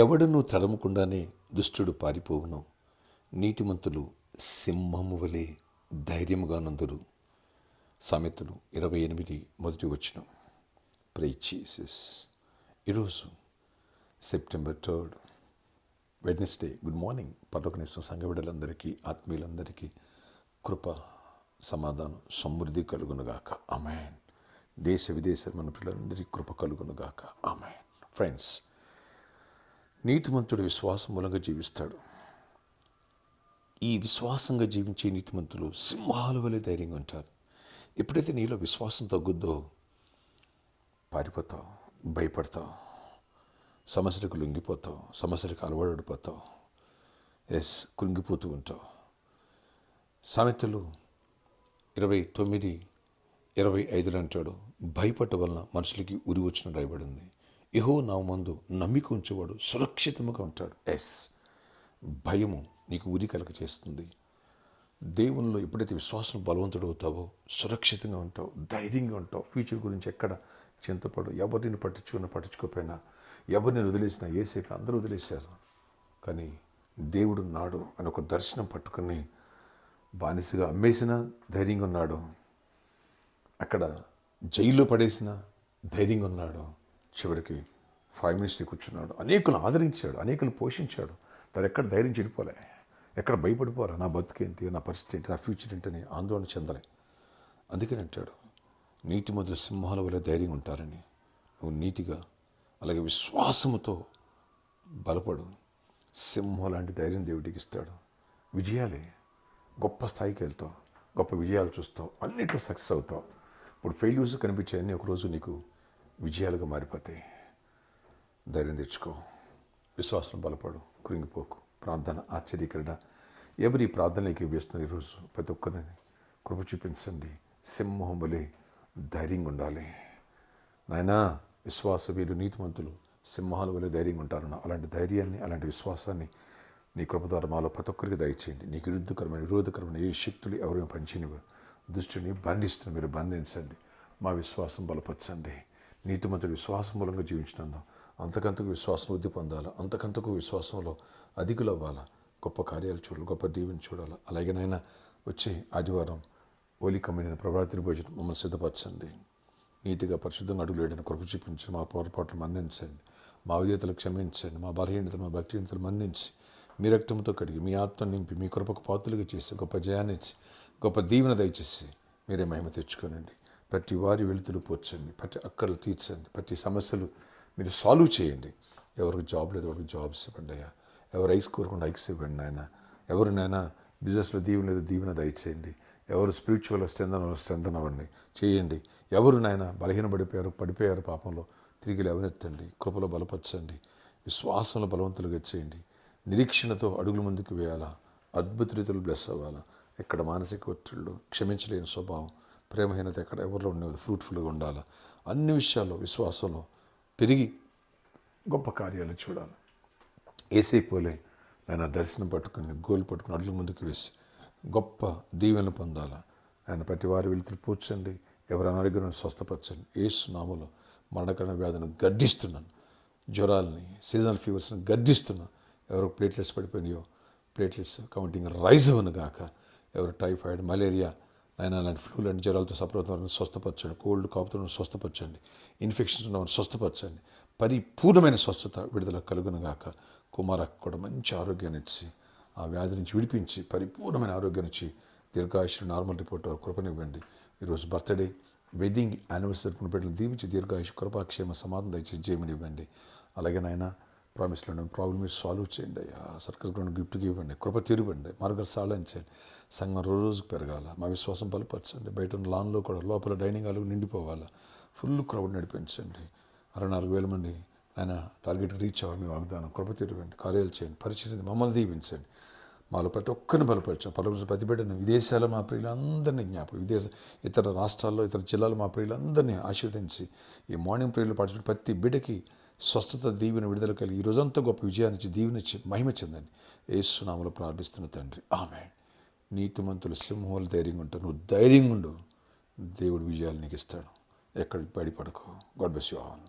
ఎవడును తడమకుండానే దుష్టుడు పారిపోవును. నీతిమంతులు సింహము వలె ధైర్యముగానందురు. సామెతలు 28 మొదటి వచనం. Praise Jesus. ఈరోజు సెప్టెంబర్ 3 వెడ్నెస్డే. Good morning. పరలోకనేశ్వర సంఘ బిడ్డలందరికీ, ఆత్మీయులందరికీ కృప, సమాధానం, సమృద్ధి కలుగునుగాక. ఆమేన్. దేశ విదేశ మన పిల్లలందరికీ కృప కలుగునుగాక. ఆమేన్. ఫ్రెండ్స్, నీతిమంతుడు విశ్వాసం మూలంగా జీవిస్తాడు. ఈ విశ్వాసంగా జీవించే నీతిమంతులు సింహాల వలె ధైర్యంగా ఉంటారు. ఎప్పుడైతే నీలో విశ్వాసం తగ్గుద్దో పారిపోతావు, భయపడతావు, సమస్యలకు లొంగిపోతావు, సమస్యలకు అలవాడిపోతావు, కృంగిపోతూ ఉంటావు. సామెతలు 29:25 అంటాడు, భయపడ్డ వలన మనుషులకి ఉరి వచ్చిన రాయబడింది. యెహోవా నామమందు నమ్మిక ఉంచేవాడు సురక్షితంగా ఉంటాడు. భయము నీకు ఉరి కలగ చేస్తుంది. దేవునిలో ఎప్పుడైతే విశ్వాసం బలవంతుడు అవుతావో సురక్షితంగా ఉంటావు, ధైర్యంగా ఉంటావు. ఫ్యూచర్ గురించి ఎక్కడ చింతపడు. ఎవరిని పట్టించుకోకపోయినా, ఎవరిని వదిలేసినా, యేసేపు అందరూ వదిలేశారు, కానీ దేవుడు నాడు అని ఒక దర్శనం పట్టుకుని బానిసగా అమ్మేసిన ధైర్యంగా ఉన్నాడు. అక్కడ జైల్లో పడేసిన ధైర్యంగా ఉన్నాడు. చివరికి 5 మినిట్స్ని కూర్చున్నాడు. అనేకులు ఆదరించాడు, అనేకులు పోషించాడు. తను ఎక్కడ ధైర్యం చెడిపోలే, ఎక్కడ భయపడిపోరా, నా బతుకేంటి, నా పరిస్థితి ఏంటి, నా ఫ్యూచర్ ఏంటని ఆందోళన చెందలే. అందుకని అంటాడు, నీతిమంతులు సింహాల వల్ల ధైర్యంగా ఉంటారని. నువ్వు నీతిగా అలాగే విశ్వాసముతో బలపడు. సింహం లాంటి ధైర్యం దేవుడికి ఇస్తాడు. విజయాలే, గొప్ప స్థాయికి వెళ్తావు, గొప్ప విజయాలు చూస్తావు, అన్నిట్లో సక్సెస్ అవుతావు. ఇప్పుడు ఫెయిల్యూర్స్ కనిపించాయని ఒకరోజు నీకు విజయాలుగా మారిపోతాయి. ధైర్యం తెచ్చుకో, విశ్వాసం బలపడు, కృంగిపోకు. ప్రార్థన ఆశ్చర్యకరణ. ఎవరి ప్రార్థనలోకి వేస్తున్నారు ఈరోజు ప్రతి ఒక్కరిని కృప చూపించండి. సింహం వలె ధైర్యంగా ఉండాలి నాయనా. విశ్వాస వీరు నీతిమంతులు సింహాల వలె ధైర్యంగా ఉంటారన్న అలాంటి ధైర్యాన్ని, అలాంటి విశ్వాసాన్ని నీ కృప ద్వారా మాలో ప్రతి ఒక్కరికి దయచేయండి. నీకు విరోధకరమైన ఏ శక్తులు ఎవరైనా పంచినవి దుష్టుని బంధిస్తున్న మీరు బంధించండి. మా విశ్వాసం బలపరచండి. నీతిమంతుడు విశ్వాసం మూలంగా జీవించినందు అంతకంతకు విశ్వాసం వృద్ధి పొందాలా, అంతకంతకు విశ్వాసంలో అధికులు అవ్వాలా, గొప్ప కార్యాలు చూడాలి, గొప్ప దీవెని చూడాలి. అలాగేనైనా వచ్చే ఆదివారం హోలీ కమ్యూనియన్ ప్రభాతి భోజనం మమ్మల్ని సిద్ధపరచండి. నీతిగా పరిశుద్ధంగా అడుగులు వేయడానికి కృప చూపించి మా పొరపాట్లు మన్నించండి, మా విధేయతలు క్షమించండి, మా బలహీనతలు, మా భక్తిహీనతలు మన్నించి మీ రక్తంతో కడిగి మీ ఆత్మ నింపి మీ కృపకు పాత్రలుగా చేసి గొప్ప జయాన్ని ఇచ్చి గొప్ప దీవెన దయచేసి మీరే మహిమ తెచ్చుకోనండి. ప్రతి వారి వెలుతురు పోర్చండి, ప్రతి అక్కర్లు తీర్చండి, ప్రతి సమస్యలు మీరు సాల్వ్ చేయండి. ఎవరికి జాబ్ లేదు ఎవరికి జాబ్స్ ఇవ్వండి అయ్యా. ఎవరు ఐక్స్ కోరుకుండా ఐక్స్ ఇవ్వండి నాయన. ఎవరినైనా బిజినెస్లో దీవెన లేదు దీవెన దయచేయండి. ఎవరు స్పిరిచువల్ స్ట్రెంత్ అవ్వండి చేయండి. ఎవరు నాయన బలహీన పడిపోయారు పాపంలో, తిరిగి లేవనెత్తండి, కృపలో బలపరచండి, విశ్వాసంలో బలవంతులుగా చేయండి. నిరీక్షణతో అడుగుల ముందుకు వేయాలా, అద్భుత రీతులు బ్లెస్ అవ్వాలా. ఎక్కడ మానసిక ఒత్తిళ్ళు, క్షమించలేని స్వభావం, ప్రేమహీనత ఎక్కడ ఎవరిలో ఉండేది ఫ్రూట్ఫుల్గా ఉండాలా. అన్ని విషయాల్లో విశ్వాసంలో పెరిగి గొప్ప కార్యాలు చూడాలి. ఏసేపోలే ఆయన దర్శనం పట్టుకుని గోలు పట్టుకుని అడుగుల ముందుకు వేసి గొప్ప దీవెనలు పొందాలా. ఆయన ప్రతి వారి వెలుతురు పూడ్చండి, ఎవరు అనారోగ్యాన్ని స్వస్థపరచండి. యేసు నామములో మరణకరణ వ్యాధులను గద్దిస్తున్నాను, జ్వరాలని, సీజనల్ ఫీవర్స్ని గద్దిస్తున్నాను. ఎవరు ప్లేట్లెట్స్ పడిపోయినాయో ప్లేట్లెట్స్ కౌంటింగ్ రైజ్ అవ్వను గాక. ఎవరు టైఫాయిడ్, మలేరియా, ఆయన అలాంటి ఫ్లూ లాంటి జ్వరాలతో సపరవుతున్న స్వస్థపరచండి. కోల్డ్ కాపుతున్న స్వస్థపరచండి. ఇన్ఫెక్షన్స్ ఉన్నవారిని స్వస్థపరచండి. పరిపూర్ణమైన స్వస్థత విడుదల కలుగునుగాక. కుమారకు కూడా మంచి ఆరోగ్యాన్ని ఇచ్చి ఆ వ్యాధి నుంచి విడిపించి పరిపూర్ణమైన ఆరోగ్యాన్ని ఇచ్చి దీర్ఘాయుష్ నార్మల్ రిపోర్ట్ కృపనివ్వండి. ఈరోజు బర్త్డే, వెడ్డింగ్ యానివర్సరీ బిడ్డలు దీవించి దీర్ఘాయుష్, కృపాక్షేమ, సమాధానం దయచేసి జయమనివ్వండి. అలాగే నాయన ప్రామిస్లో ఉన్న ప్రాబ్లం మీరు సాల్వ్ చేయండి అయ్యా. సర్కస్ గ్రౌండ్ గిఫ్ట్గా ఇవ్వండి, కృప తీరువండి, మార్గాలు సాధించండి. సంఘం రోజు పెరగాల, మా విశ్వాసం బలపరచండి. బయట ఉన్న లాన్లో కూడా లోపల డైనింగ్ హాల్ నిండిపోవాలా. ఫుల్ క్రౌడ్ నడిపించండి. 64,000 మంది ఆయన టార్గెట్ రీచ్ అవ్వాలి. మీ వాగ్దానం కృప తీరువండి, కార్యాలు చేయండి, పరిచయం మమ్మల్ని దీవించండి. మాలో ప్రతి ఒక్కరిని బలపరచండి. పలువురు ప్రతి బిడ్డను విదేశాల్లో మా ప్రియులందరినీ ఇతర రాష్ట్రాల్లో, ఇతర జిల్లాలో మా ప్రియులందరినీ ఆశీర్వదించి ఈ మార్నింగ్ ప్రేయర్లో పాటించిన ప్రతి బిడ్డకి స్వస్థత, దీవెన, విడుదల కలిగి ఈ రోజంతా గొప్ప విజయాన్నిచ్చి దీవెనిచ్చి మహిమ చెందండి. యేసు నామములో ప్రార్థిస్తున్న తండ్రి, ఆమేన్. నీతిమంతులు సింహాలు ధైర్యంగా ఉంటారు. నువ్వు ధైర్యంగా ఉండు, దేవుడు విజయాలు నీకు ఇస్తాడు. ఎక్కడ బయటపడకు. God bless you all.